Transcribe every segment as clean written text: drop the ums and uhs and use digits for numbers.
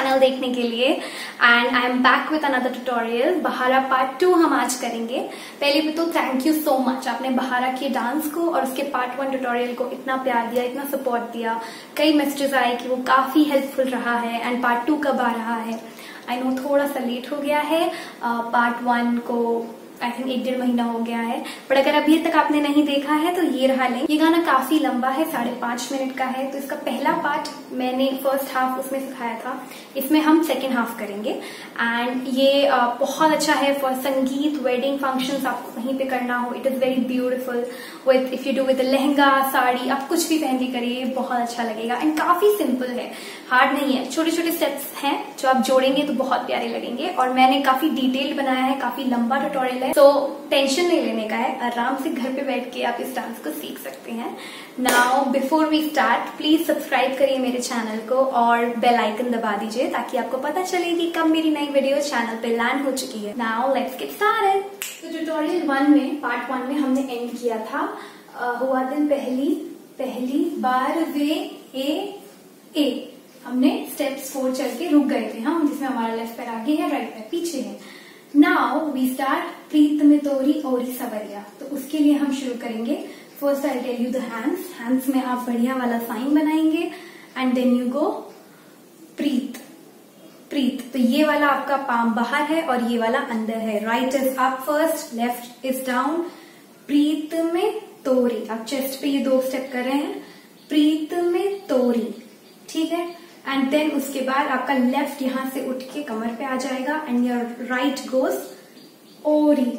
Channel देखने के लिए and I am back with another tutorial. बहारा पार्ट 2 हम आज करेंगे। पहले भी तो थैंक यू सो मच, आपने बहारा के डांस को और उसके पार्ट 1 ट्यूटोरियल को इतना प्यार दिया, इतना सपोर्ट दिया। कई मैसेजेस आए कि वो काफी हेल्पफुल रहा है एंड पार्ट 2 कब आ रहा है। आई नो थोड़ा सा लेट हो गया है, पार्ट 1 को आई थिंक 1-1.5 महीना हो गया है, बट अगर अभी तक आपने नहीं देखा है तो ये रहा लिंक। ये गाना काफी लंबा है, 5.5 मिनट का है। तो इसका पहला पार्ट मैंने फर्स्ट हाफ उसमें सिखाया था, इसमें हम सेकेंड हाफ करेंगे। एंड ये बहुत अच्छा है फॉर संगीत, वेडिंग फंक्शंस आपको कहीं पे करना हो। It is very beautiful with, if you do with lehenga, sari, आप कुछ भी पहन के करिए, बहुत अच्छा लगेगा। एंड काफी सिंपल है, हार्ड नहीं है। छोटे छोटे स्टेप्स हैं जो आप जोड़ेंगे तो बहुत प्यारे लगेंगे। और मैंने काफी डिटेल्ड बनाया है, काफी लंबा ट्यूटोरियल है, तो टेंशन नहीं लेने का है। आराम से घर पे बैठ के आप इस डांस को सीख सकते हैं। Now before we start, please subscribe करिए मेरे चैनल को और बेल आइकन दबा दीजिए ताकि आपको पता चले कि कब मेरी नई वीडियो चैनल पे लैंड हो चुकी है। Now let's get started. तो ट्यूटोरियल 1 में, पार्ट 1 में हमने एंड किया था हुआ दिन पहली बार वे ए। हमने स्टेप्स 4 चल के रुक गए थे हम, जिसमें हमारा लेफ्ट पैर आगे है, राइट पैर पीछे है। नाउ वी स्टार्ट प्रीत में तोरी ओरी सवरिया। तो उसके लिए हम शुरू करेंगे। First I tell you the hands में आप बढ़िया वाला साइन बनाएंगे एंड देन यू गो प्रीत। तो ये वाला आपका पाम बाहर है और ये वाला अंदर है। Right is up first, left is down. प्रीत में तोरी, आप चेस्ट पे ये 2 स्टेप कर रहे हैं, प्रीत में तोरी, ठीक है। एंड देन उसके बाद आपका लेफ्ट यहां से उठ के कमर पे आ जाएगा एंड योर राइट गोज ओरी।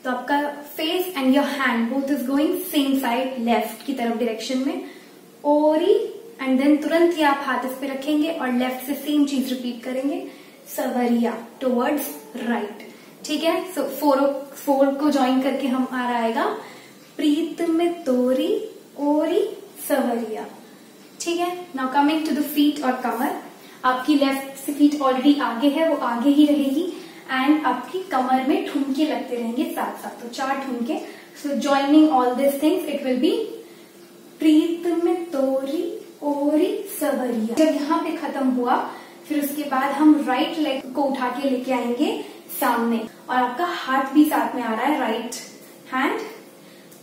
तो आपका face and your hand both is going same side, left की तरफ डायरेक्शन में, ओरी। एंड देन तुरंत ही आप हाथ इस पे रखेंगे और लेफ्ट से सेम चीज रिपीट करेंगे, सवरिया टुवर्ड्स राइट, ठीक है। सो 4 को ज्वाइन करके हम आ रहा आएगा प्रीत में तोरी ओरी सवरिया, ठीक है। Now coming to the feet और कमर, आपकी लेफ्ट से फीट ऑलरेडी आगे है, वो आगे ही रहेगी एंड आपकी कमर में ठुमके लगते रहेंगे साथ साथ, तो 4 ठुमके। So joining all this things it will be प्रीत में तोरी ओरी सवरिया। जब यहाँ पे खत्म हुआ, फिर उसके बाद हम राइट लेग को उठा के लेके आएंगे सामने और आपका हाथ भी साथ में आ रहा है, राइट हैंड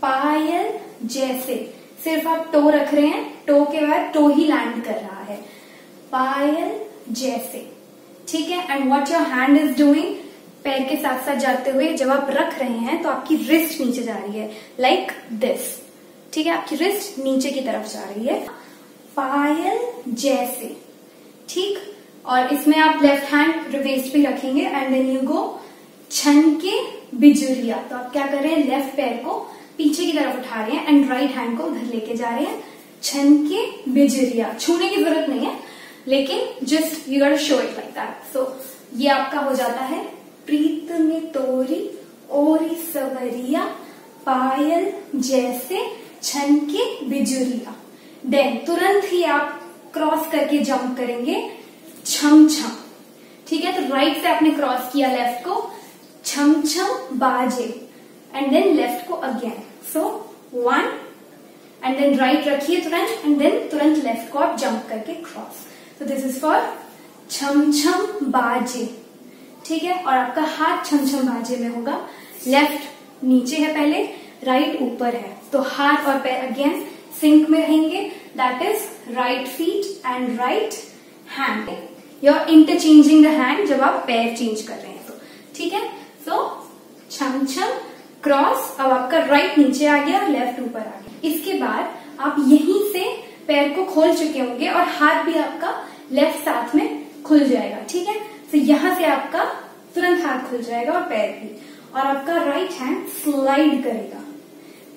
पायल जैसे, सिर्फ आप टो रख रहे हैं, टो के बाद टो ही लैंड कर रहा है, पायल जैसे, ठीक है। And what your hand is doing, पैर के साथ साथ जाते हुए जब आप रख रहे हैं तो आपकी रिस्ट नीचे जा रही है, लाइक दिस, ठीक है। आपकी रिस्ट नीचे की तरफ जा रही है, पायल जैसे, ठीक। और इसमें आप लेफ्ट हैंड वेस्ट पे रखेंगे एंड देन यू गो छन के बिजुरिया। तो आप क्या कर रहे हैं, लेफ्ट पैर को पीछे की तरफ उठा रहे हैं एंड राइट हैंड को उधर लेके जा रहे हैं, छन के बिजुरिया। छूने की जरूरत नहीं है, लेकिन just you are show it like that. So ये आपका हो जाता है प्रीत में तोरी ओरी सवरिया पायल जैसे छन के बिजुरिया। देन तुरंत ही आप क्रॉस करके जंप करेंगे, छम छम, ठीक है। तो राइट से आपने क्रॉस किया लेफ्ट को, छम छम बाजे एंड देन लेफ्ट को again. So 1 and then right रखिए तुरंत एंड देन तुरंत लेफ्ट को आप जंप करके क्रॉस। तो दिस इज फॉर छम छम बाजे, ठीक है। और आपका हाथ छम छम बाजे में होगा, लेफ्ट नीचे है पहले, राइट ऊपर है, तो हाथ और पैर अगेन सिंक में रहेंगे, that is right feet and right hand. You are interchanging the hand जब आप पैर चेंज कर रहे हैं तो, ठीक है। सो छम छम क्रॉस, अब आपका राइट नीचे आ गया, लेफ्ट ऊपर आ गया। इसके बाद आप यहीं से पैर को खोल चुके होंगे और हाथ भी आपका लेफ्ट साथ में खुल जाएगा, ठीक है। तो यहां से आपका तुरंत हाथ खुल जाएगा और पैर भी, और आपका राइट हैंड स्लाइड करेगा,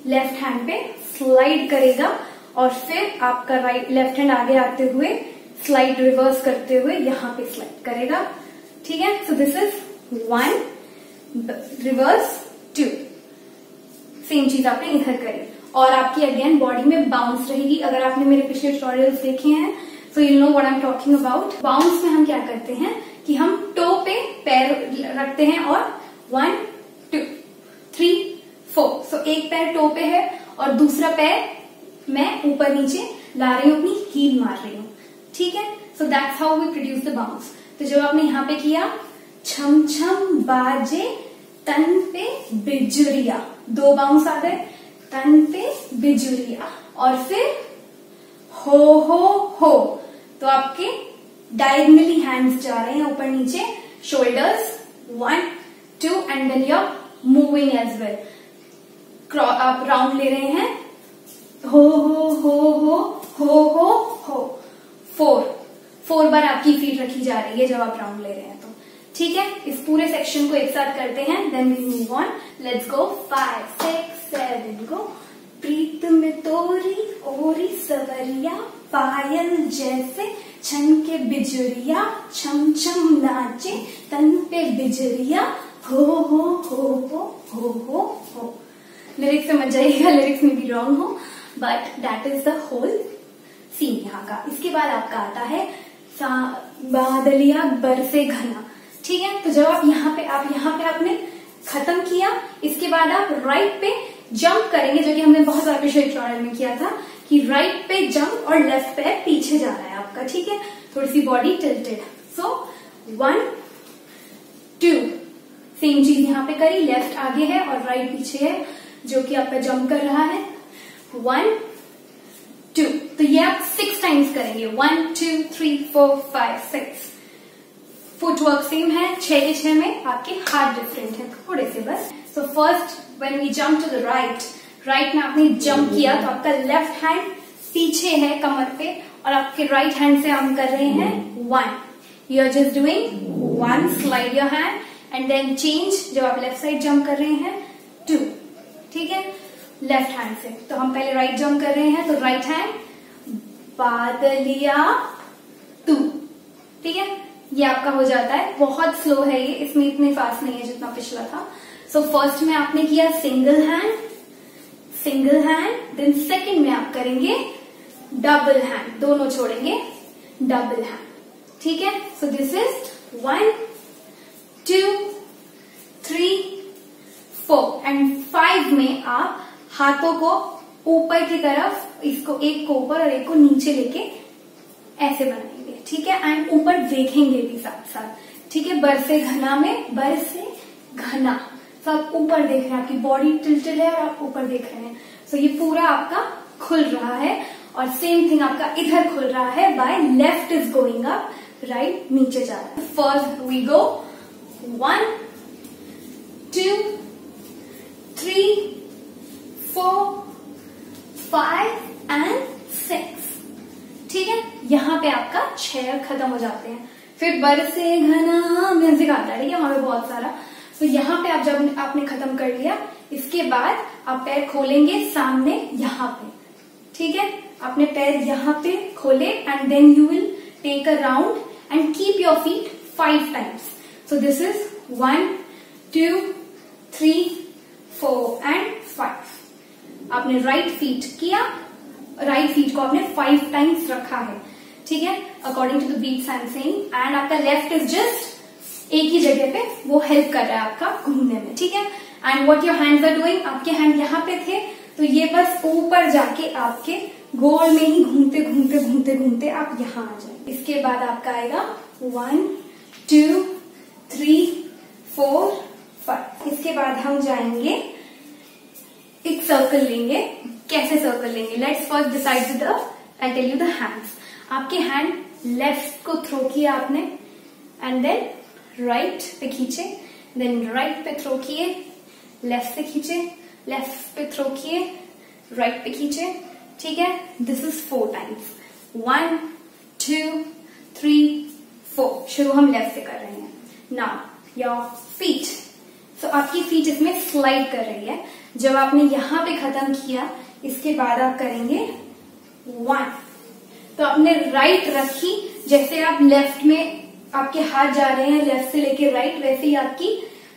लेफ्ट हैंड पे स्लाइड करेगा और फिर आपका लेफ्ट हैंड आगे आते हुए स्लाइड रिवर्स करते हुए यहाँ पे स्लाइड करेगा, ठीक है। सो दिस इज 1 रिवर्स 2, सेम चीज आपने इधर करी और आपकी अगेन बॉडी में बाउंस रहेगी। अगर आपने मेरे पिछले ट्यूटोरियल्स देखे हैं so you know what I am talking about. Bounce में हम क्या करते हैं कि हम टो पे पैर रखते हैं और 1 2 3 4। सो एक पैर टो पे है और दूसरा पैर मैं ऊपर नीचे ला रही हूँ, अपनी हील मार रही हूँ, ठीक है। So that's how we produce the bounce. तो जब आपने यहाँ पे किया छम छम बाजे तन पे बिजुरिया, 2 बाउंस आ गए, तन पे बिजुरिया, और फिर हो, तो आपके डायगनली हैंड्स जा रहे हैं ऊपर नीचे, shoulders 1 2 and then you are moving as well. आप राउंड ले रहे हैं, हो 4 बार आपकी फीट रखी जा रही है जब आप राउंड ले रहे हैं तो। ठीक है, इस पूरे सेक्शन को एक साथ करते हैं, then we move on. Let's go 5 6 7 go. प्रीत में तोरी ओरी सवरिया, पायल जैसे छन के बिजुरिया, छम छम नाचे तन पे बिजुरिया, हो। लिरिक्स समझ जाइएगा, लिरिक्स में भी रॉन्ग हो, but that is the whole scene यहाँ का। इसके बाद आपका आता है बादलिया बरसे घना। ठीक है, तो जब आप यहाँ पे आपने खत्म किया, इसके बाद आप राइट पे जंप करेंगे, जो कि हमने बहुत सारे पिछले ट्यूटोरियल में किया था कि राइट पे जंप और लेफ्ट पैर पीछे जा रहा है आपका। ठीक है, थोड़ी सी बॉडी टिल्टेड। सो 1 2 सेम चीज यहाँ पे करी, लेफ्ट आगे है और राइट पीछे है, जो कि आपका जंप कर रहा है। 1 2, तो ये आप 6 टाइम्स करेंगे, 1 2 3 4 5 6। फुटवर्क सेम है, 6 के 6 में, आपके हाथ डिफरेंट है थोड़े से बस। So first when we jump to the right में आपने जंप किया तो आपका लेफ्ट हैंड पीछे है कमर पे, और आपके राइट हैंड से हम कर रहे हैं 1। You are just doing 1, slide your hand and then change. जब आप लेफ्ट साइड जंप कर रहे हैं 2। ठीक है, लेफ्ट हैंड से। तो हम पहले राइट जंप कर रहे हैं, तो राइट हैंड बादलिया तू। ठीक है, ये आपका हो जाता है। बहुत स्लो है ये, इसमें इतने फास्ट नहीं है जितना पिछला था। सो फर्स्ट में आपने किया सिंगल हैंड, देन सेकंड में आप करेंगे डबल हैंड, दोनों छोड़ेंगे, डबल हैंड। ठीक है, सो दिस इज 1 2 3 4 एंड 5 में आप हाथों को ऊपर की तरफ, इसको एक को ऊपर और एक को नीचे लेके ऐसे बनाएंगे। ठीक है, एंड ऊपर देखेंगे भी साथ साथ। ठीक है, बरसे घना में बरसे घना, तो आप ऊपर देख रहे हैं, आपकी बॉडी टिल्टेड है और आप ऊपर देख रहे हैं। सो ये पूरा आपका खुल रहा है, और सेम थिंग आपका इधर खुल रहा है, by left is going up, right नीचे जा रहा है। First we go 1 2 3 4 5 and 6। ठीक है, यहाँ पे आपका 6 खत्म हो जाते हैं। फिर बरसे घना म्यूजिक आता है, ठीक है, वहां पे बहुत सारा। तो यहाँ पे आप जब आपने खत्म कर लिया, इसके बाद आप पैर खोलेंगे सामने यहाँ पे। ठीक है, आपने पैर यहाँ पे खोले and then you will take a round and keep your feet 5 times. So this is 1 2 3 4 and 5। आपने राइट फीट किया, राइट फीट को आपने 5 टाइम्स रखा है। ठीक है, according to the beats I am saying, and आपका लेफ्ट इज जस्ट एक ही जगह पे, वो हेल्प कर रहा है आपका घूमने में। ठीक है, and what your hands are doing, आपके हैंड यहाँ पे थे, तो ये बस ऊपर जाके आपके गोल में ही घूमते घूमते घूमते घूमते आप यहाँ आ जाए। इसके बाद आपका आएगा 1 2 3 4 5। इसके बाद हम जाएंगे, एक सर्कल लेंगे। कैसे सर्कल लेंगे, let's first decide the, I tell you the hands. आपके हैंड लेफ्ट को थ्रो किया आपने, एंड देन राइट पे खींचे, देन राइट पे थ्रो किए, लेफ्ट से खींचे, लेफ्ट पे थ्रो किए, राइट पे खींचे। ठीक है, दिस इज 4 टाइम्स, 1 2 3 4। शुरू हम लेफ्ट से कर रहे हैं। नाउ योर फीट, तो आपकी फीट इसमें स्लाइड कर रही है। जब आपने यहाँ पे खत्म किया, इसके बाद आप करेंगे 1। तो आपने राइट रखी, जैसे आप लेफ्ट में आपके हाथ जा रहे हैं लेफ्ट से लेके राइट, वैसे ही आपकी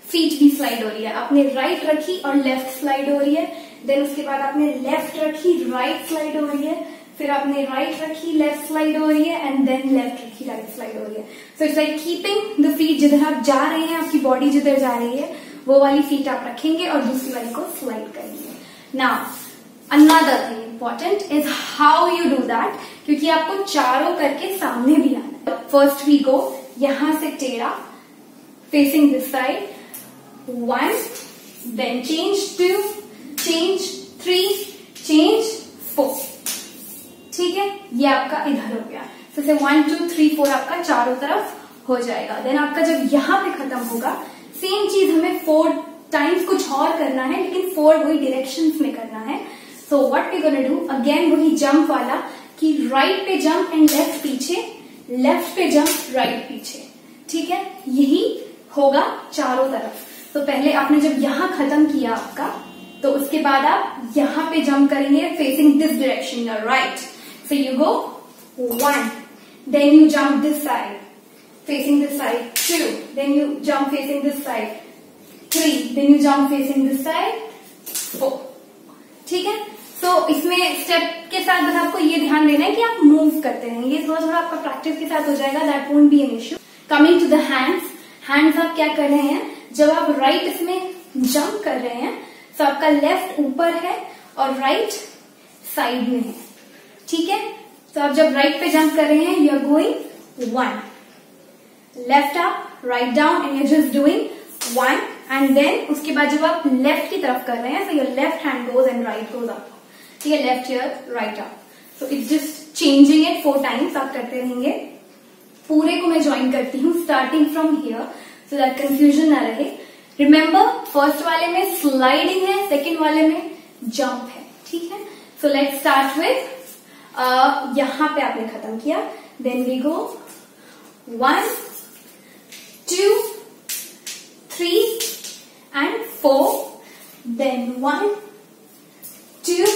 फीट भी स्लाइड हो रही है। आपने राइट रखी और लेफ्ट स्लाइड हो रही है, देन उसके बाद आपने लेफ्ट रखी, राइट स्लाइड हो रही है, फिर आपने राइट रखी, लेफ्ट स्लाइड हो रही है, एंड देन लेफ्ट रखी, राइट स्लाइड हो रही है। So it's like keeping the feet, जिधर आप जा रहे हैं, आपकी बॉडी जिधर जा रही है, वो वाली फीट आप रखेंगे और दूसरी वाली को स्लाइड करेंगे। Now another thing important is how you do that, क्योंकि आपको चारों करके सामने भी आना है। फर्स्ट वी गो यहां से टेढ़ा, facing this side, 1, then change 2, change 3, change 4। ठीक है, ये आपका इधर हो गया। तो 1 2 3 4 आपका चारों तरफ हो जाएगा। देन आपका जब यहाँ पे खत्म होगा, सेम चीज हमें 4 टाइम्स कुछ और करना है, लेकिन 4 वही डायरेक्शंस में करना है। So what we gonna do, again वही जंप वाला कि राइट पे जंप एंड लेफ्ट पीछे, लेफ्ट पे जंप राइट पीछे। ठीक है, यही होगा चारों तरफ। तो पहले आपने जब यहाँ खत्म किया आपका, तो उसके बाद आप यहाँ पे जंप करेंगे facing this direction, right. So you go 1, then you jump this side facing this side, 2, then you jump facing this side, 3, then you jump facing this side, 4। ठीक है, तो इसमें स्टेप के साथ बस आपको ये ध्यान देना है कि आप मूव करते रहेंगे। थोड़ा थोड़ा आपका प्रैक्टिस के साथ हो जाएगा, that won't be an issue. Coming to the hands, hands आप क्या कर रहे हैं, जब आप राइट इसमें जंप कर रहे हैं तो आपका लेफ्ट ऊपर है और राइट साइड में है। ठीक है, तो आप जब राइट पे जंप कर रहे हैं, you are going 1, left up, right down, and you just doing 1, and then उसके बाद जब आप लेफ्ट की तरफ कर रहे हैं, तो your left hand goes and right goes up. ठीक है, left here, right up. So it's just changing it 4 times, आप करते रहेंगे। पूरे को मैं ज्वाइन करती हूँ starting from here, so that confusion ना रहे। रिमेंबर, फर्स्ट वाले में स्लाइडिंग है, सेकेंड वाले में जंप है। ठीक है, सो लेट्स स्टार्ट विथ यहां पे आपने खत्म किया, then we go 1 2 3 and 4, then 1 2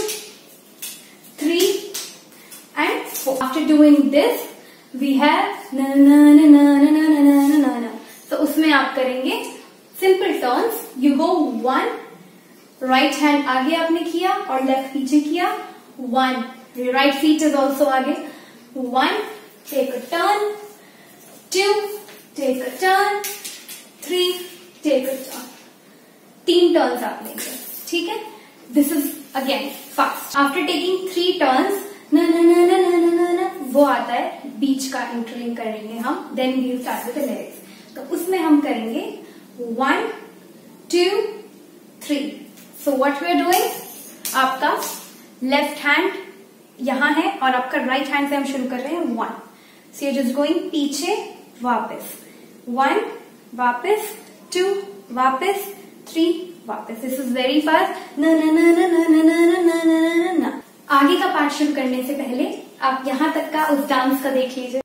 3 and 4. After doing this, we have na na na na na na na na na na. तो उसमें आप करेंगे simple turns. You go 1, right hand आगे आपने किया और लेफ्ट पीछे किया, 1, राइट फीट इज ऑल्सो आगे, 1, take a turn, 2, take a turn, 3, take a turn। 3 turns आप लेंगे। ठीक है, this is again fast. After taking 3 turns, ना ना ना ना ना ना ना, वो आता है बीच का इंटरलिंक करेंगे हम, then we start with the lyrics. तो उसमें हम करेंगे 1 2 3। So what we are doing, आपका लेफ्ट हैंड यहां है और आपका राइट हैंड से हम शुरू कर रहे हैं 1। सो यू जस्ट गोइंग पीछे, वापस 1, वापस 2, वापस 3, वापस। This is very fast. ना ना ना ना ना ना ना ना ना ना ना। आगे का पार्ट शुरू करने से पहले आप यहां तक का उस डांस का देख लीजिए।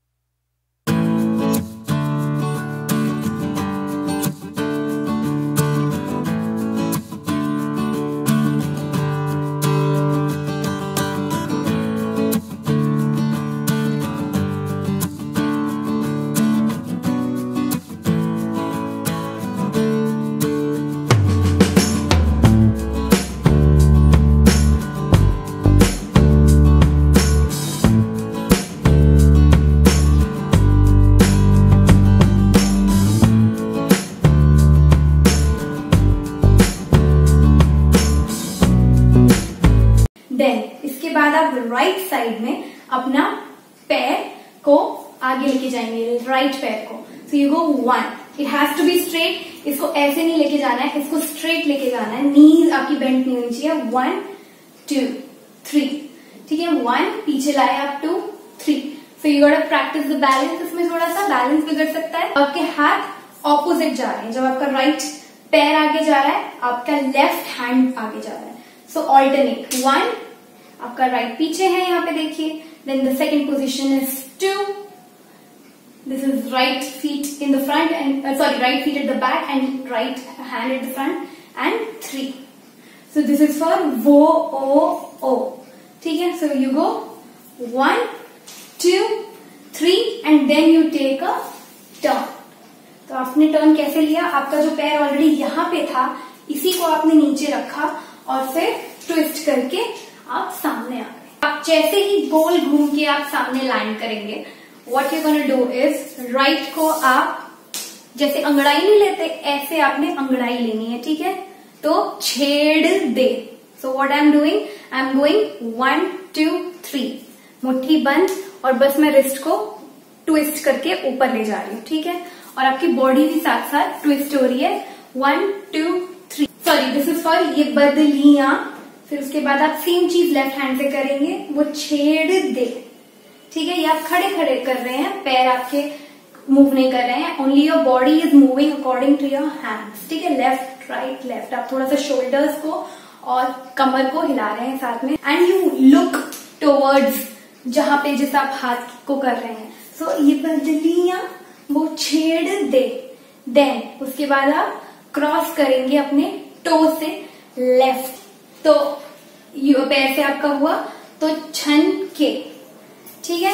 इसके बाद आप राइट साइड में अपना पैर को आगे लेके जाएंगे, राइट पैर को। So you go 1, it has to be straight. इसको ऐसे नहीं लेके जाना है, इसको स्ट्रेट लेके जाना है, नीज आपकी बेंड नहीं होनी चाहिए। 1 2 3। ठीक है, 1, पीछे लाए आप 2 3। So you got to practice the balance. इसमें थोड़ा सा बैलेंस बिगड़ सकता है। आपके हाथ ऑपोजिट जा रहे हैं, जब आपका राइट पैर आगे जा रहा है, आपका लेफ्ट हैंड आगे जा रहा है। सो ऑल्टरनेट, 1, आपका राइट पीछे है, यहाँ पे देखिए। Then the second position is 2, this is right feet in the front and right feet at the back and right hand at the front, and 3। So this is for वो ओ ओ। ठीक है, so you go 1 2 3 and then you take a turn. तो आपने turn कैसे लिया, आपका जो पैर ऑलरेडी यहाँ पे था, इसी को आपने नीचे रखा और फिर ट्विस्ट करके आप सामने आ गए। आप जैसे ही गोल घूम के आप सामने लैंड करेंगे, what you gonna do is, right को आप जैसे अंगड़ाई नहीं लेते, ऐसे आपने अंगड़ाई लेनी है। ठीक है, तो छेड़ दे। So what I am doing, I am going 1 2 3, मुट्ठी बंद और बस मैं रिस्ट को ट्विस्ट करके ऊपर ले जा रही हूँ, ठीक है। और आपकी बॉडी भी साथ साथ ट्विस्ट हो रही है। 1 2 3, सॉरी दिस इज फॉर ये बदलियां। फिर उसके बाद आप सेम चीज लेफ्ट हैंड से करेंगे, वो छेड़ दे, ठीक है। ये आप खड़े खड़े कर रहे हैं, पैर आपके मूव नहीं कर रहे हैं, only your body is moving according to your hands, ठीक है। लेफ्ट राइट लेफ्ट, आप थोड़ा सा शोल्डर्स को और कमर को हिला रहे हैं साथ में, एंड यू लुक टुवर्ड्स जहां पे जिस आप हाथ को कर रहे हैं। सो ये बदलियां, वो छेड़ दे। देन उसके बाद आप क्रॉस करेंगे अपने टो से लेफ्ट, तो पैर से आपका हुआ तो छन के, ठीक है।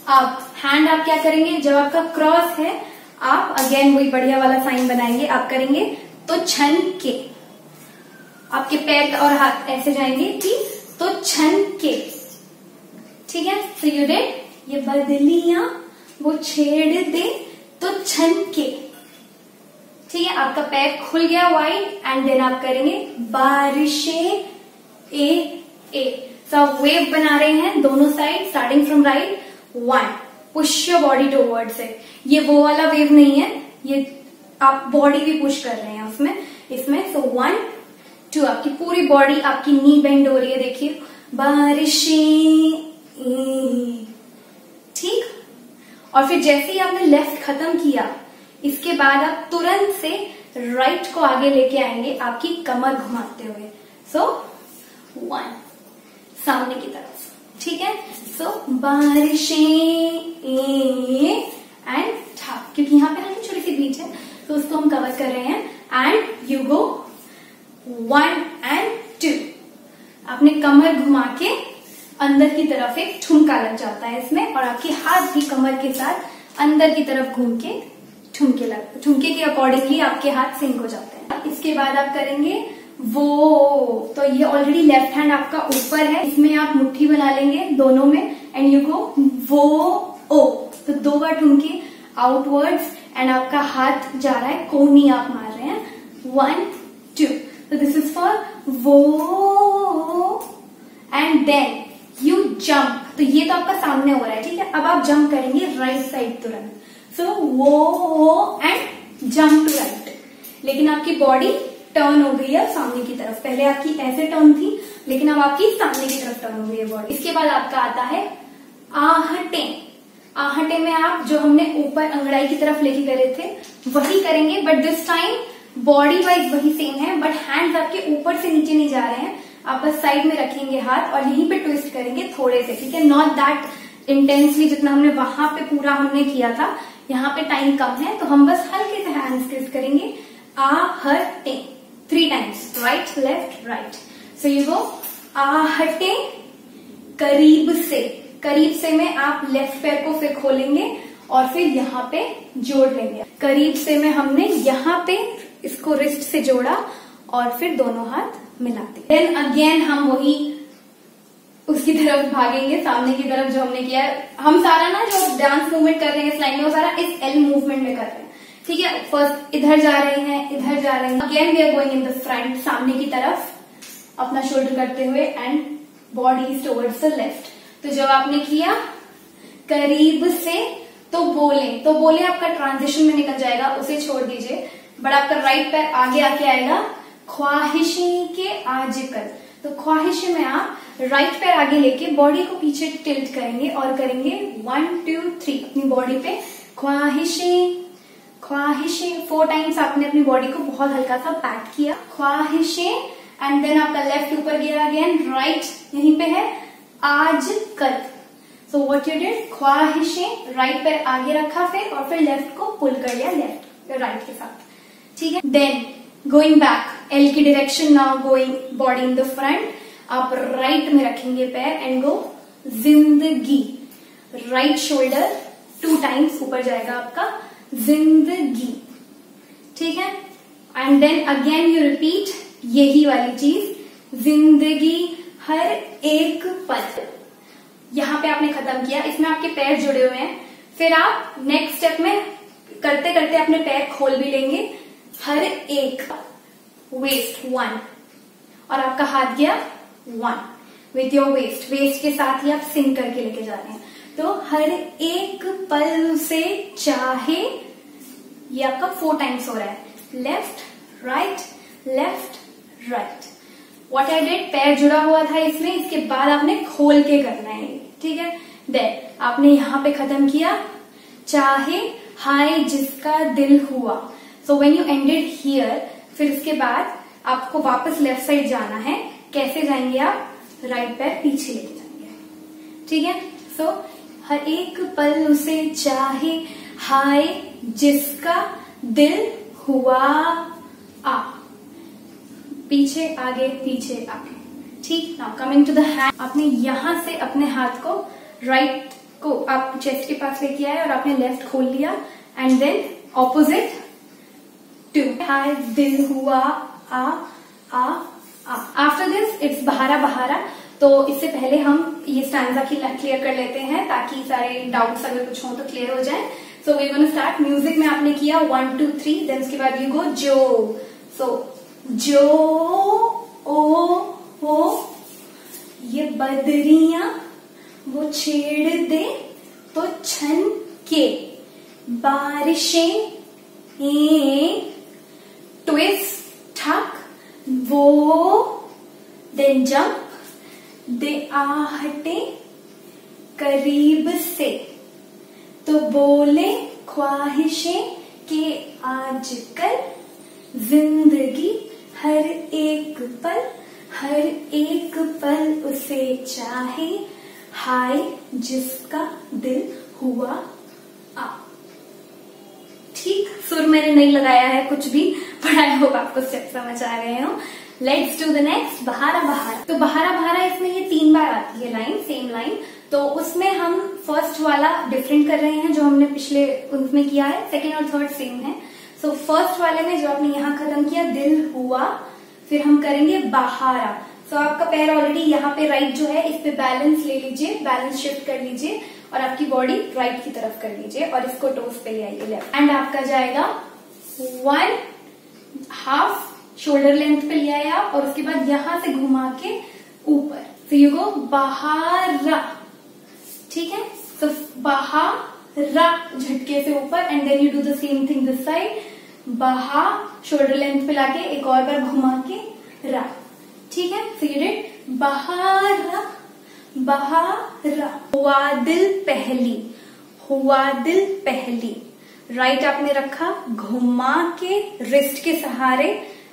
अब हैंड आप क्या करेंगे, जब आपका क्रॉस है आप अगेन वही बढ़िया वाला साइन बनाएंगे, आप करेंगे तो छन के, आपके पैर और हाथ ऐसे जाएंगे कि तो छन के, ठीक है। सो यू डिड ये बदलियां, वो छेड़ दे तो छन के, ठीक है। आपका पैर खुल गया वाइड, एंड देन आप करेंगे बारिशें ए। सब वेव बना रहे हैं दोनों side, starting from right. 1, push your body towards it. ये वो वाला वेव नहीं है, ये आप बॉडी भी पुश कर रहे हैं इसमें। सो 1 2, आपकी पूरी बॉडी, आपकी नी बेंड हो रही है, देखिए बारिशें, ठीक। और फिर जैसे ही आपने लेफ्ट खत्म किया, इसके बाद आप तुरंत से राइट को आगे लेके आएंगे आपकी कमर घुमाते हुए। सो 1 सामने की तरफ, ठीक है। सो बारिशें एंड ठा, क्योंकि यहाँ पे ना छोटी सी बीच है तो उसको हम कवर कर रहे हैं। एंड यू गो 1 and 2, आपने कमर घुमा के अंदर की तरफ एक ठुमका लग जाता है इसमें, और आपके हाथ भी कमर के साथ अंदर की तरफ घूम के ठुमके के अकॉर्डिंगली आपके हाथ सिंक हो जाते हैं। इसके बाद आप करेंगे वो, तो ये ऑलरेडी लेफ्ट हैंड आपका ऊपर है, इसमें आप मुट्ठी बना लेंगे दोनों में, एंड यू गो वो ओ, तो 2 बार ठुमके आउटवर्ड्स, एंड आपका हाथ जा रहा है, कोनी आप मार रहे हैं। 1 2, तो दिस इज फॉर वो, एंड देन यू जंप। तो ये तो आपका सामने हो रहा है, ठीक है। अब आप जंप करेंगे राइट साइड तुरंत। सो वो एंड जंप टू राइट, लेकिन आपकी बॉडी टर्न हो गई है सामने की तरफ। पहले आपकी ऐसे टर्न थी, लेकिन अब आपकी सामने की तरफ टर्न हो गई है बॉडी। इसके बाद आपका आता है आहटे। आहटे में आप जो हमने ऊपर अंगड़ाई की तरफ लेके करे थे वही करेंगे, but this time body wise वही सेम है, बट हैंड्स आपके ऊपर से नीचे नहीं जा रहे हैं, आप बस साइड में रखेंगे हाथ और यहीं पे ट्विस्ट करेंगे थोड़े से, ठीक है। नॉट दैट इंटेंसली जितना हमने वहां पे पूरा हमने किया था, यहाँ पे टाइम कम है तो हम बस हल्के से हैंड्स ट्विस्ट करेंगे। आहटे 3 times, right left right. So you go आहटे, करीब से में आप लेफ्ट पैर को फिर खोलेंगे और फिर यहाँ पे जोड़ लेंगे। करीब से में हमने यहाँ पे इसको रिस्ट से जोड़ा और फिर दोनों हाथ मिलाते। देन अगेन हम वही उसकी तरफ भागेंगे, सामने की तरफ जो हमने किया है। हम सारा ना जो डांस मूवमेंट कर रहे हैं इस लाइन में, वो सारा इस एल मूवमेंट में कर रहे हैं, ठीक है। फर्स्ट इधर जा रहे हैं, इधर जा रहे हैं, again we are going in the front, सामने की तरफ अपना शोल्डर करते हुए, and body is towards the left. तो जब आपने किया करीब से तो बोले आपका ट्रांजिशन में निकल जाएगा, उसे छोड़ दीजिए, बट आपका राइट पैर आगे आके आएगा ख्वाहिशें के आजकल। तो ख्वाहिशें में आप राइट पैर आगे लेके बॉडी को पीछे टिल्ट करेंगे और करेंगे 1 2 3 अपनी बॉडी पे ख्वाहिशें 4 टाइम्स आपने अपनी बॉडी को बहुत हल्का सा पैट किया, ख्वाहिशें, एंड देन आपका लेफ्ट ऊपर गया, अगेन राइट यहीं पे है आजकल। So what you did, Khwahishein, right पैर आगे रखा फिर, और फिर लेफ्ट को पुल कर लिया लेफ्ट राइट के साथ, ठीक है। देन गोइंग बैक, एल की direction, now going body in the front, आप राइट में रखेंगे पैर एंड गो जिंदगी, राइट शोल्डर 2 टाइम्स ऊपर जाएगा आपका, जिंदगी, ठीक है। And then again you repeat यही वाली चीज, जिंदगी हर एक पल। यहां पे आपने खत्म किया, इसमें आपके पैर जुड़े हुए हैं, फिर आप नेक्स्ट स्टेप में करते करते अपने पैर खोल भी लेंगे, हर एक वेस्ट 1, और आपका हाथ गया 1 विथ योर वेस्ट के साथ ही आप सिंक करके लेके जा रहे हैं। तो हर एक पल से चाहे, ये आपका 4 टाइम्स हो रहा है, left right left right. What I did, पैर जुड़ा हुआ था इसमें, इसके बाद आपने खोल के करना है, ठीक है। देन आपने यहां पे खत्म किया, चाहे हाय जिसका दिल हुआ। So when you ended here, फिर इसके बाद आपको वापस लेफ्ट साइड जाना है। कैसे जाएंगे आप, राइट पैर पीछे लेके जाएंगे, ठीक है। सो हर एक पल उसे चाहे हाय जिसका दिल हुआ, आ पीछे आगे पीछे आगे, ठीक। Now coming to the hand, आपने यहां से अपने हाथ को राइट को आप चेस्ट के पास लेके आए और आपने लेफ्ट खोल लिया एंड देन ऑपोजिट टू हाय दिल हुआ, आ आ आ। आफ्टर दिस इट्स बहारा बहारा। तो इससे पहले हम ये स्टैंजा क्लियर कर लेते हैं ताकि सारे डाउट्स अगर कुछ हो तो क्लियर हो जाए। So we gonna start. Music में आपने किया 1 2 3, देन उसके बाद यू गो जो। सो जो ओ ये बदरियां वो छेड़ दे तो छन के, बारिशें ट्विस्ट ठक वो, देन जंप दे आहटे करीब से, तो बोले ख्वाहिशें के आजकल जिंदगी हर एक पल उसे चाहे हाय जिसका दिल हुआ, आ। ठीक, सुर मैंने नहीं लगाया है कुछ भी, पर आई होप आपको स्टेप समझ आ गए हो। लेट्स डू द नेक्स्ट, बहारा बहारा। तो बहारा बहारा इसमें ये 3 बार आती है लाइन, सेम लाइन। तो उसमें हम फर्स्ट वाला डिफरेंट कर रहे हैं जो हमने पिछले उसमें किया है, सेकेंड और थर्ड सेम है। सो फर्स्ट वाले में जो आपने यहाँ खत्म किया दिल हुआ, फिर हम करेंगे बहारा। सो आपका पैर ऑलरेडी यहाँ पे राइट जो है, इस पे बैलेंस ले लीजिए, बैलेंस शिफ्ट कर लीजिए और आपकी बॉडी राइट की तरफ कर लीजिए और इसको टोस पे ले आइए लेफ्ट। एंड आपका जाएगा 1/2 शोल्डर लेंथ पे ले आए आप, और उसके बाद यहां से घुमा के ऊपर। सो यू गो बहारा, ठीक है। सो बहारा झटके से ऊपर and then you do the same thing this side, बहा शोल्डर लेंथ पे लाके एक और बार घुमा के रा, ठीक है। सो यू डिड बहारा बहारा। हुआ दिल पहली, हुआ दिल पहली, राइट आपने रखा, घुमा के रिस्ट के सहारे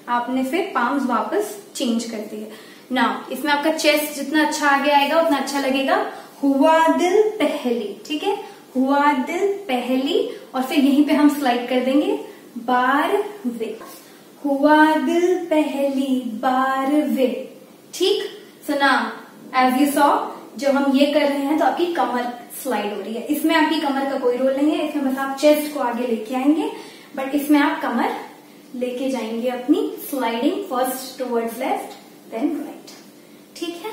आपने फिर पाम्स वापस चेंज कर दिए। नाउ इसमें आपका चेस्ट जितना अच्छा आगे आएगा उतना अच्छा लगेगा। हुआ दिल पहली, ठीक है, हुआ दिल पहली, और फिर यहीं पे हम स्लाइड कर देंगे बार वे, हुआ दिल पहली बार वे, ठीक। So now as you saw, जब हम ये कर रहे हैं तो आपकी कमर स्लाइड हो रही है। इसमें आपकी कमर का कोई रोल नहीं है, इसमें बस आप चेस्ट को आगे लेके आएंगे, बट इसमें आप कमर लेके जाएंगे अपनी sliding, first towards left then right, ठीक है।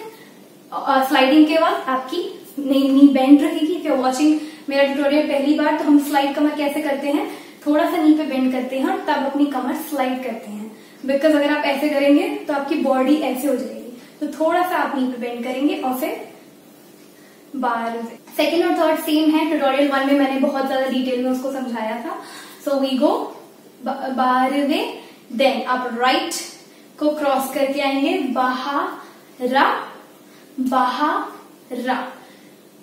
स्लाइडिंग के वक्त आपकी नी बेंड रहेगी। इफ यू आर वाचिंग मेरा ट्यूटोरियल पहली बार, तो हम स्लाइड कमर कैसे करते हैं, थोड़ा सा नी पे बेंड करते हैं और तब अपनी कमर स्लाइड करते हैं। बिकॉज अगर आप ऐसे करेंगे तो आपकी बॉडी ऐसे हो जाएगी, तो थोड़ा सा आप नी पे बेंड करेंगे और फिर बार। सेकेंड और थर्ड सेम है, ट्यूटोरियल 1 में मैंने बहुत ज्यादा डिटेल में उसको समझाया था। सो वी गो बारवे, देन आप राइट को क्रॉस करके आएंगे, बहारा बहारा,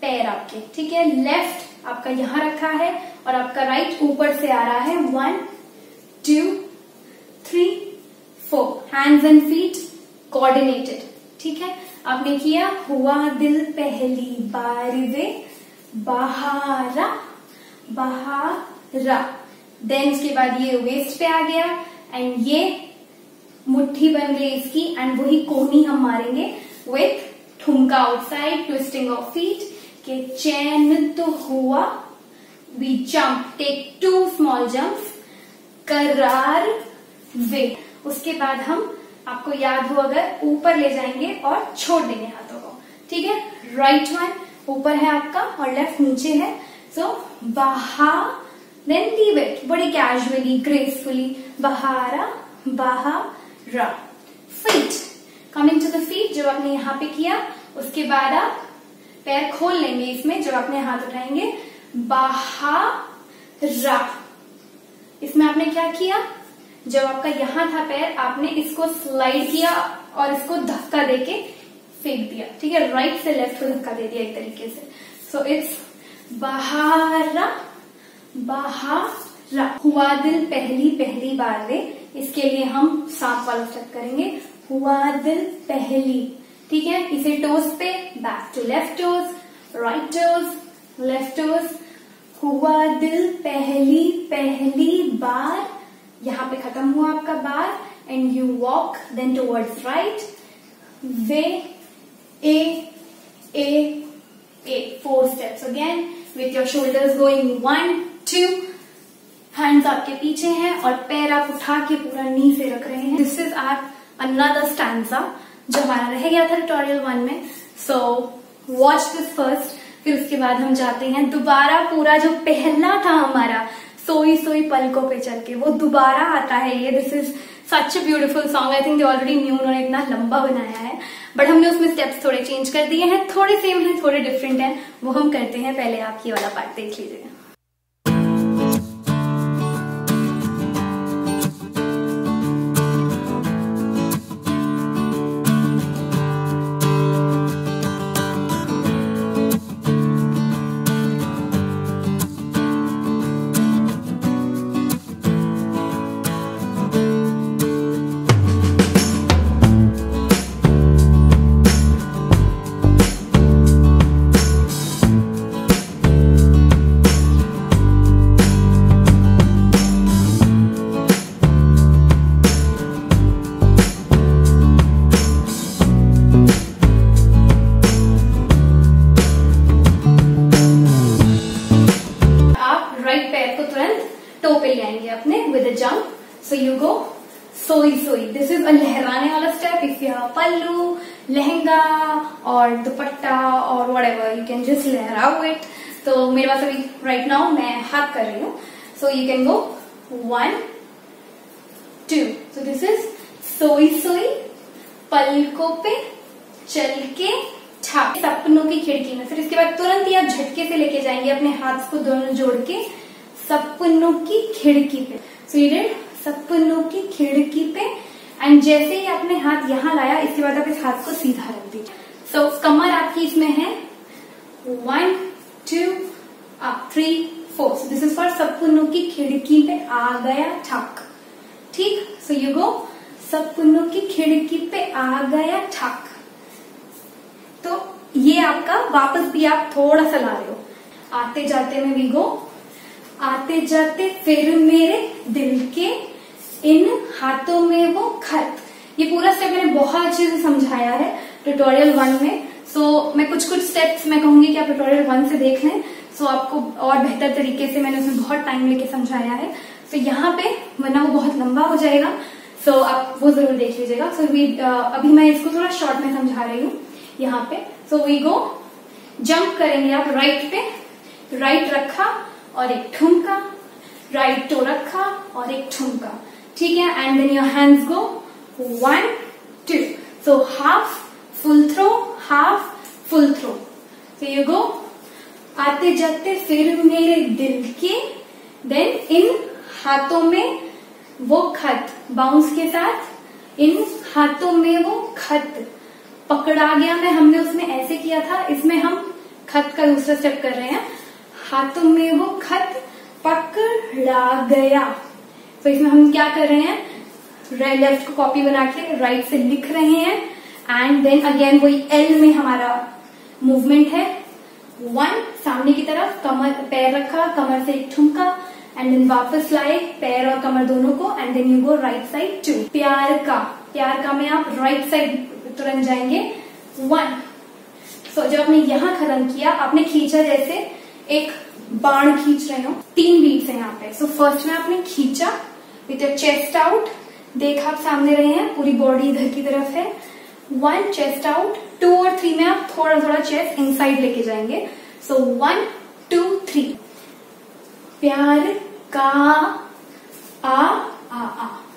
पैर आपके, ठीक है। लेफ्ट आपका यहां रखा है और आपका राइट ऊपर से आ रहा है। 1 2 3 4, हैंड्स एंड फीट कोऑर्डिनेटेड, ठीक है। आपने किया हुआ दिल पहली बारवे, बहारा बहारा, देन उसके बाद ये वेस्ट पे आ गया एंड ये मुट्ठी बन गई इसकी, एंड वही कोहनी हम मारेंगे विथ ठुमका आउटसाइड, ट्विस्टिंग ऑफ फीट के चैन तो हुआ, we jump, take 2 small jumps, करार वे। उसके बाद हम, आपको याद हो अगर, ऊपर ले जाएंगे और छोड़ देंगे हाथों को, ठीक है। राइट वन ऊपर है आपका और लेफ्ट नीचे है। सो बहा, देन लीव इट, बड़ी कैजुअली ग्रेसफुली, बहारा बहारा। Feet, coming to the feet, जो आपने यहाँ पे किया, उसके बाद आप पैर खोल लेंगे इसमें जब आपने हाथ उठाएंगे, बहारा। इसमें आपने क्या किया, जब आपका यहां था पैर, आपने इसको स्लाइड किया और इसको धक्का देके फेंक दिया, ठीक है, राइट से लेफ्ट को धक्का दे दिया एक तरीके से। सो इट्स बहारा, बहारा। हुआ दिल पहली पहली बार रे, इसके लिए हम सांप वाला स्टेप करेंगे, हुआ दिल पहली, ठीक है। इसे टोज पे, back to left toes, right toes, left toes, हुआ दिल पहली पहली बार, यहां पे खत्म हुआ आपका बार, and you walk then towards right, way a 4 steps again with your shoulders going 1 2, hands आपके पीछे हैं और पैर आप उठा के पूरा नी से रख रहे हैं। This is are another stanza जो हमारा रह गया था ट्यूटोरियल 1 में। सो वॉच दिस फर्स्ट, फिर उसके बाद हम जाते हैं दोबारा, पूरा जो पहला था हमारा सोई सोई पलकों पे चल के, वो दोबारा आता है ये। This is such a beautiful song, I think they already knew, उन्होंने इतना लंबा बनाया है, बट हमने उसमें स्टेप्स थोड़े चेंज कर दिए हैं, थोड़े सेम हैं थोड़े डिफरेंट हैं, वो हम करते हैं। पहले आप ये वाला पार्ट देख लीजिए। So you go सोई सोई, दिस इज अ लहराने वाला step. If you have pallu, lehenga और दुपट्टा और व्हाटएवर, यू कैन जस्ट लहराओ इट। तो मेरे पास अभी राइट नाउ मैं हाथ कर रही हूँ, so you can go 1 2। So this is सोई सोई, पलकों पे चल के छाप, सपनों की खिड़की में। फिर इसके बाद तुरंत ही आप झटके से लेके जाएंगे अपने हाथ को दोनों जोड़ के सपनों की खिड़की पे। सो यू डिड सपनों की खिड़की पे, एंड जैसे ही आपने हाथ यहां लाया, इसके बाद आप इस हाथ को सीधा रख दीजिए। सो कमर आपकी इसमें है 1 2 अप 3 4। दिस इज फॉर सपनों की खिड़की पे आ गया ठक, ठीक। सो यू गो सपनों की खिड़की पे आ गया ठक। तो ये आपका वापस भी आप थोड़ा सा ला रहे हो। आते जाते में वी गो आते जाते फिर मेरे दिल के इन हाथों में वो खत। ये पूरा स्टेप मैंने बहुत अच्छे से समझाया है ट्यूटोरियल 1 में। सो मैं कुछ स्टेप्स मैं कहूंगी कि आप ट्यूटोरियल 1 से देख लें, सो आपको और बेहतर तरीके से मैंने उसमें बहुत टाइम लेके समझाया है। सो यहाँ पे वरना वो बहुत लंबा हो जाएगा, सो आप वो जरूर देख लीजिएगा। सो अभी मैं इसको थोड़ा शॉर्ट में समझा रही हूँ यहाँ पे। सो वी गो, जंप करेंगे आप राइट पे, राइट रखा और एक ठुमका, राइट टो रखा और एक ठुमका, ठीक है। And then your hands go 1 2। So half full throw, half full throw. So you go आते जाते फिर मेरे दिल के, देन इन हाथों में वो खत, बाउंस के साथ इन हाथों में वो खत पकड़ा गया। मैं हमने उसमें ऐसे किया था, इसमें हम खत का दूसरा स्टेप कर रहे हैं। हाथों में वो खत पकड़ा गया। तो इसमें हम क्या कर रहे हैं, लेफ्ट को कॉपी बना के राइट से लिख रहे हैं, एंड देन अगेन वही एल में हमारा मूवमेंट है। 1 सामने की तरफ, कमर पैर रखा, कमर से एक ठुमका, एंड देन वापस लाए पैर और कमर दोनों को, and then you go right side 2। प्यार का में आप राइट साइड तुरंत जाएंगे 1। सो जब आपने यहां खत्म किया, आपने खींचा जैसे एक बाण खींच रहे हो, 3 बीट्स है यहाँ पे। सो फर्स्ट में आपने खींचा विथ योर चेस्ट आउट, देखा आप सामने रहे हैं, पूरी बॉडी इधर की तरफ है। 1 चेस्ट आउट, 2 और 3 में आप थोड़ा थोड़ा चेस्ट इनसाइड लेके जाएंगे। सो 1 2 3। प्यार का आ,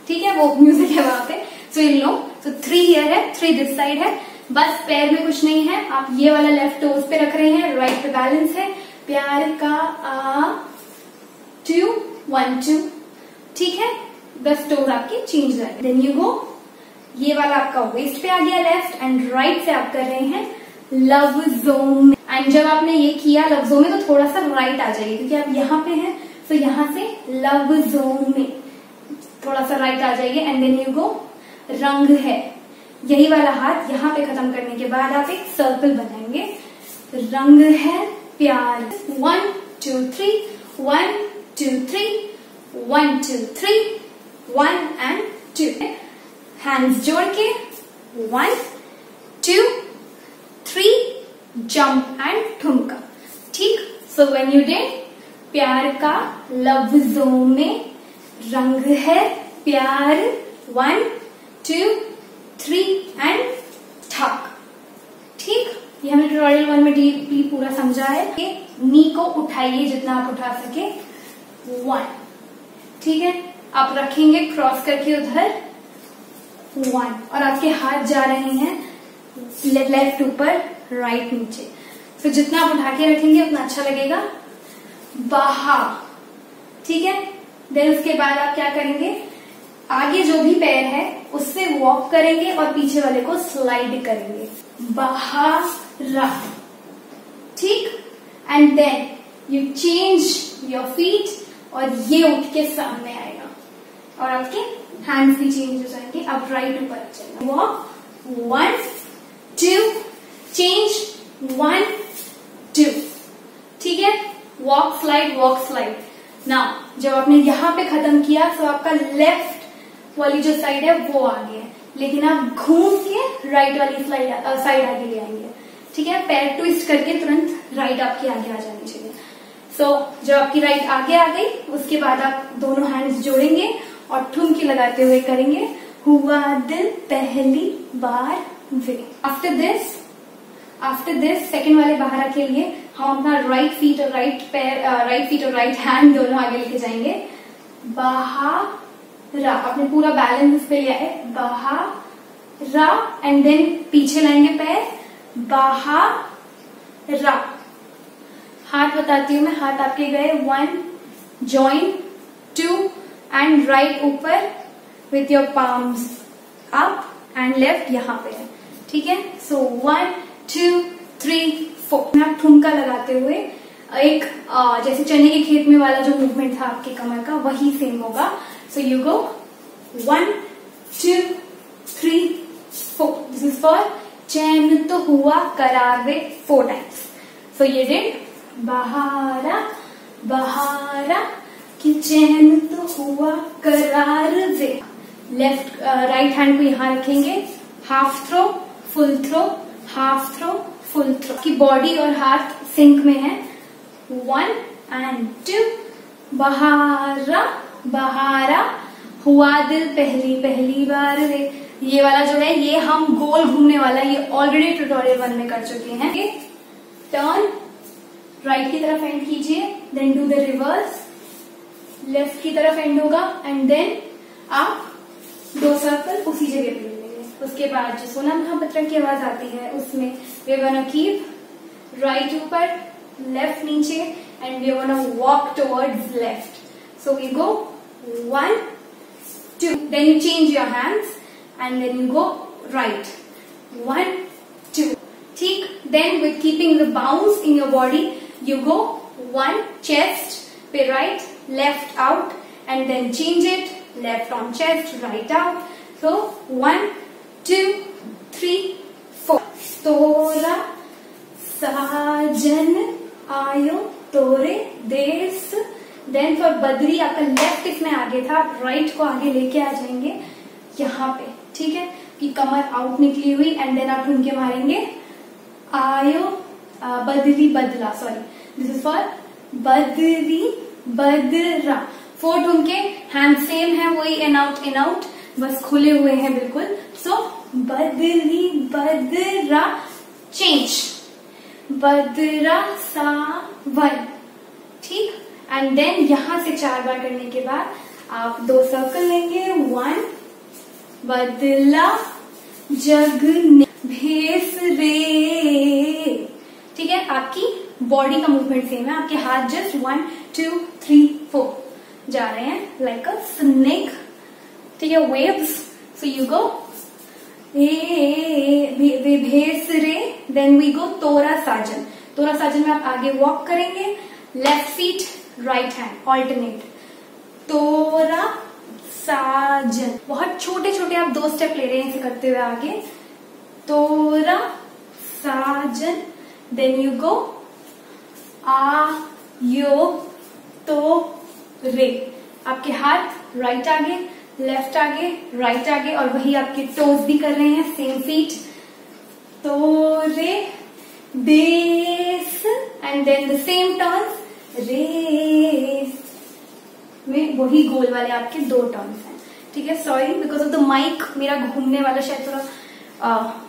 ठीक है, वो म्यूजिक है वहां पे। सो इन लो, सो 3 हियर है, 3 दिस साइड है, बस पैर में कुछ नहीं है, आप ये वाला लेफ्ट टोज पे रख रहे हैं, राइट पे बैलेंस है। प्यार का आ 2 1 2, ठीक है। बस टोज आपकी चेंज है। देन यू गो, ये वाला आपका वेस्ट पे आ गया लेफ्ट, एंड राइट से आप कर रहे हैं लव जोन। एंड जब आपने ये किया लव जोन में, तो थोड़ा सा राइट आ जाइए, क्योंकि आप यहाँ पे हैं, तो यहाँ से लव जोन में थोड़ा सा राइट आ जाइए। एंड देन यू गो, रंग है, यही वाला हाथ यहाँ पे खत्म करने के बाद आप एक सर्कल बनाएंगे। रंग है प्यार। 1 2 3 1 2 3 1 2 3 1 and 2। हैंड्स जोड़ के 1 2 3 जंप एंड ठुमका, ठीक। सो व्हेन यू डिड प्यार का लव जोन में, रंग है प्यार 1 2 3 एंड ठक, ठीक। ये हमने ट्यूटोरियल 1 में डीपली पूरा समझा है। नी को उठाइए जितना आप उठा सके, 1, ठीक है। आप रखेंगे क्रॉस करके उधर 1, और आपके हाथ जा रहे हैं लेफ्ट ऊपर राइट नीचे। तो जितना आप उठा के रखेंगे उतना अच्छा लगेगा। बहा, ठीक है। देन उसके बाद आप क्या करेंगे, आगे जो भी पैर है उससे वॉक करेंगे और पीछे वाले को स्लाइड करेंगे। बहारा, ठीक। And then you change your feet, और ये उठ के सामने आएगा, और आपके हैंड्स भी चेंज हो जाएंगे। आप राइट ऊपर चलेंगे। वॉक 1 2, चेंज 1 2, ठीक है। Walk slide, walk slide. Now जब आपने यहाँ पे खत्म किया, तो आपका लेफ्ट वाली जो साइड है वो आगे है, लेकिन आप घूम के राइट वाली साइड आगे ले आएंगे, ठीक है। पैर ट्विस्ट करके तुरंत राइट आपकी आगे आ जानी चाहिए। सो जब आपकी राइट आगे आ गई, उसके बाद आप दोनों हैंड्स जोड़ेंगे और ठुमकी लगाते हुए करेंगे हुआ दिल पहली बार वे। आफ्टर दिस सेकेंड वाले बहारा के लिए हम अपना राइट फीट और राइट हैंड दोनों आगे लेके जाएंगे। बहारा, आपने पूरा बैलेंस इस पे लिया है। बहारा, एंड देन पीछे लाएंगे पैर, बहारा। हाथ बताती हूँ मैं, हाथ आपके गए 1 जॉइन 2 एंड राइट ऊपर with your palms up, and left यहाँ पे है, ठीक है। सो 1 2 3 4। आप ठुमका लगाते हुए एक जैसे चने के खेत में वाला जो मूवमेंट था आपके कमर का, वही सेम होगा। So you go 1 2 3 4। This is for चैन तो हुआ करार वे 4 टाइम्स। सो ये डिड बहारा बहारा कि चैन तो हुआ करार वे। लेफ्ट राइट हैंड को यहाँ रखेंगे, half throw full throw, half throw full throw. की बॉडी और हाथ सिंक में है। 1 and 2, बहारा बहारा हुआ दिल पहली बार वे। ये वाला जो है, ये हम गोल घूमने वाला, ये ऑलरेडी ट्यूटोरियल 1 में कर चुके हैं। टर्न राइट की तरफ एंड कीजिए, then do the reverse, left की तरफ एंड होगा, एंड देन आप 2 सर्कल उसी जगह पे लेंगे। उसके बाद जो सोना महापत्र की आवाज आती है, उसमें वी गोना कीप राइट ऊपर लेफ्ट नीचे, and we gonna walk towards left. So we go 1 2, then you change your hands and then you go right 1 2, ठीक। Then with keeping the bounce in your body, you go 1 chest पे right, left out, and then change it, left on chest, right out. So 1 2 3 4। तोरा साजन आयो तोरे देश। Then for बदरी, आपका left इसमें आगे था, आप राइट को आगे लेके आ जाएंगे यहाँ पे, ठीक है। कि कमर आउट निकली हुई, एंड देन आप ढूंढ के मारेंगे आयो बदरी बदला, सॉरी दिस इज फॉर बदरी बदरा। 4 ढूंढ के, हैंड सेम है, वही इन आउट बस खुले हुए हैं बिल्कुल। सो बदरी बदरा, चेंज बदरा सावन, ठीक। एंड देन यहां से 4 बार करने के बाद आप 2 सर्कल लेंगे। 1 बदला जग ने, भेस रे। ठीक है, आपकी बॉडी का मूवमेंट सेम है, आपके हाथ जस्ट 1 2 3 4 जा रहे हैं लाइक अ स्नेक। ठीक है, वेव्स। सो यू गो भेस रे, देन वी गो तोरा साजन। तोरा साजन में आप आगे वॉक करेंगे, left feet right hand alternate, तोरा साजन। बहुत छोटे छोटे आप 2 स्टेप ले रहे हैं इसे करते हुए आगे, तोरा साजन, देन यू गो आ यो तो रे। आपके हाथ राइट आगे लेफ्ट आगे राइट आगे, और वही आपके टोज भी कर रहे हैं सेम फीट, तो रे बेस, and then the same turns रे में वही गोल वाले आपके 2 टर्न्स हैं। ठीक है, sorry because of the mic मेरा घूमने वाला शायद थोड़ा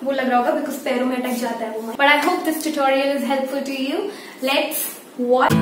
वो लग रहा होगा बिकॉज पैरों में अटक जाता है वो mic, but I hope this tutorial is helpful to you. Let's watch.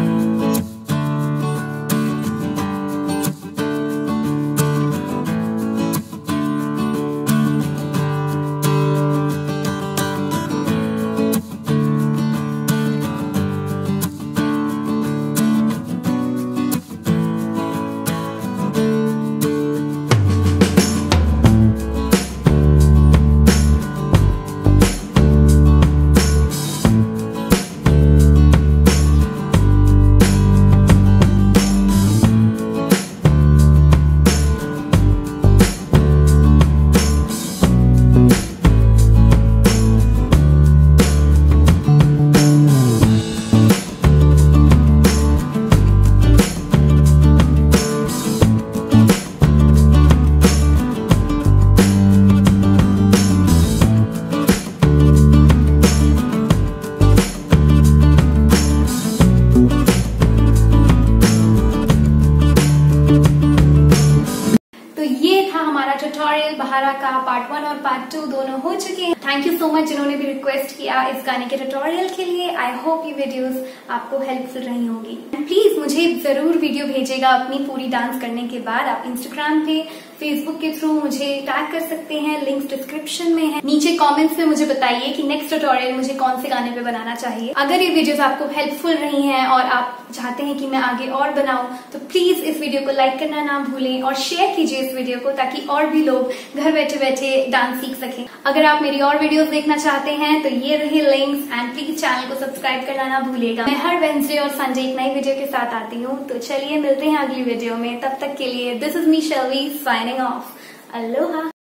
Tutorial बहारा का पार्ट 1 और पार्ट 2 दोनों हो चुके हैं। थैंक यू सो मच जिन्होंने भी रिक्वेस्ट किया इस गाने के ट्यूटोरियल के लिए। आई होप ये वीडियोस आपको हेल्पफुल रही होंगी। प्लीज मुझे जरूर वीडियो भेजिएगा अपनी पूरी डांस करने के बाद। आप इंस्टाग्राम पे फेसबुक के थ्रू मुझे टैग कर सकते हैं, लिंक्स डिस्क्रिप्शन में है। नीचे कमेंट्स में मुझे बताइए कि नेक्स्ट ट्यूटोरियल मुझे कौन से गाने पे बनाना चाहिए। अगर ये वीडियोस आपको हेल्पफुल रही हैं और आप चाहते हैं कि मैं आगे और बनाऊं तो प्लीज इस वीडियो को लाइक करना ना भूलें और शेयर कीजिए इस वीडियो को, ताकि और भी लोग घर बैठे बैठे डांस सीख सकें। अगर आप मेरी और वीडियोस देखना चाहते हैं तो ये रहे लिंक्स, एंड प्लीज चैनल को सब्सक्राइब करना ना भूलिएगा। मैं हर वेडनेसडे और संडे एक नई वीडियो के साथ आती हूँ, तो चलिए मिलते हैं अगली वीडियो में। तब तक के लिए this is me शर्वी signing off. Aloha.